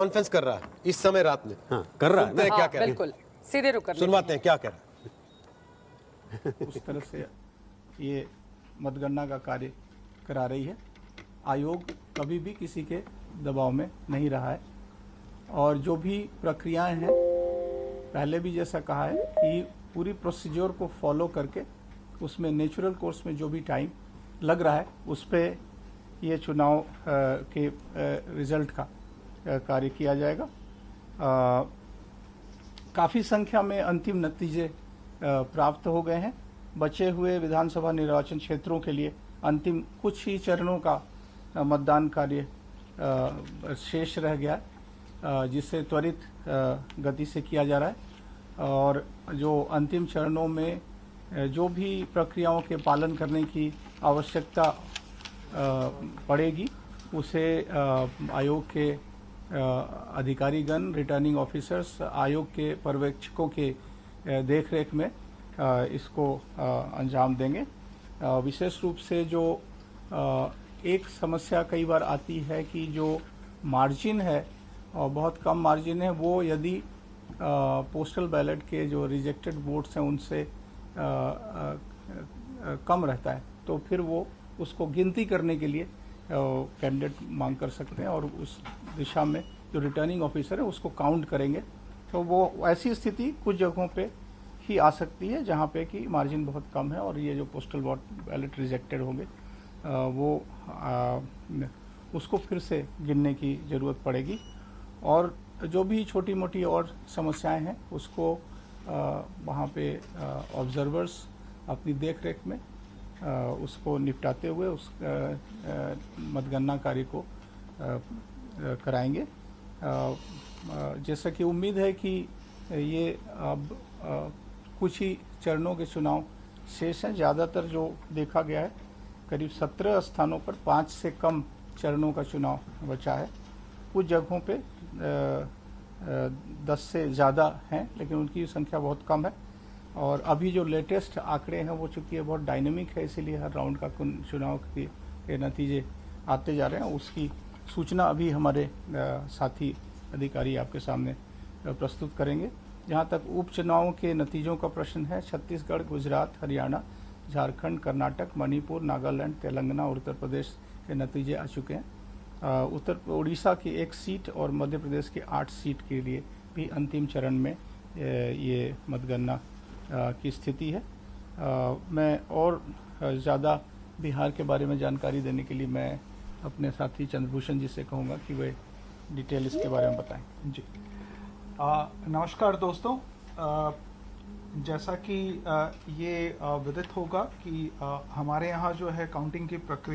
Conference कर रहा है इस समय रात में। हाँ, कर रहा है ना। सुनते हैं क्या हाँ, कह रहे हैं। बिल्कुल सीधे रुक कर सुनवाते हैं क्या कह रहे हैं। उस तरह से ये मतगणना का कार्य करा रही है। आयोग कभी भी किसी के दबाव में नहीं रहा है और जो भी प्रक्रियाएं हैं, पहले भी जैसा कहा है कि पूरी प्रोसीजर को फॉलो करके उसमें नेचुरल कोर्स में जो भी टाइम लग रहा है उस पर ये चुनाव के रिजल्ट का कार्य किया जाएगा। काफ़ी संख्या में अंतिम नतीजे प्राप्त हो गए हैं। बचे हुए विधानसभा निर्वाचन क्षेत्रों के लिए अंतिम कुछ ही चरणों का मतदान कार्य शेष रह गया है, जिसे त्वरित गति से किया जा रहा है और जो अंतिम चरणों में जो भी प्रक्रियाओं के पालन करने की आवश्यकता पड़ेगी उसे आयोग के अधिकारीगण, रिटर्निंग ऑफिसर्स, आयोग के पर्यवेक्षकों के देखरेख में इसको अंजाम देंगे। विशेष रूप से जो एक समस्या कई बार आती है कि जो मार्जिन है और बहुत कम मार्जिन है, वो यदि पोस्टल बैलेट के जो रिजेक्टेड वोट्स हैं उनसे कम रहता है तो फिर वो उसको गिनती करने के लिए कैंडिडेट मांग कर सकते हैं और उस दिशा में जो रिटर्निंग ऑफिसर है उसको काउंट करेंगे। तो वो ऐसी स्थिति कुछ जगहों पे ही आ सकती है जहाँ पे कि मार्जिन बहुत कम है और ये जो पोस्टल बैलेट रिजेक्टेड होंगे वो उसको फिर से गिनने की ज़रूरत पड़ेगी और जो भी छोटी मोटी और समस्याएं हैं उसको वहाँ पे ऑब्जर्वर्स अपनी देख रेख में उसको निपटाते हुए उस मतगणना कार्य को कराएंगे। जैसा कि उम्मीद है कि ये अब कुछ ही चरणों के चुनाव शेष हैं। ज़्यादातर जो देखा गया है करीब 17 स्थानों पर 5 से कम चरणों का चुनाव बचा है। कुछ जगहों पे 10 से ज़्यादा हैं लेकिन उनकी संख्या बहुत कम है और अभी जो लेटेस्ट आंकड़े हैं वो चूँकि ये बहुत डायनेमिक है, इसीलिए हर राउंड का चुनाव के नतीजे आते जा रहे हैं। उसकी सूचना अभी हमारे साथी अधिकारी आपके सामने प्रस्तुत करेंगे। जहाँ तक उपचुनावों के नतीजों का प्रश्न है, छत्तीसगढ़, गुजरात, हरियाणा, झारखंड, कर्नाटक, मणिपुर, नागालैंड, तेलंगाना और उत्तर प्रदेश के नतीजे आ चुके हैं। उड़ीसा की 1 सीट और मध्य प्रदेश की 8 सीट के लिए भी अंतिम चरण में ये मतगणना की स्थिति है। मैं और ज़्यादा बिहार के बारे में जानकारी देने के लिए मैं अपने साथी चंद्रभूषण जी से कहूँगा कि वे डिटेल इसके बारे में बताएं। जी नमस्कार दोस्तों, जैसा कि ये विदित होगा कि हमारे यहाँ जो है काउंटिंग की प्रक्रिया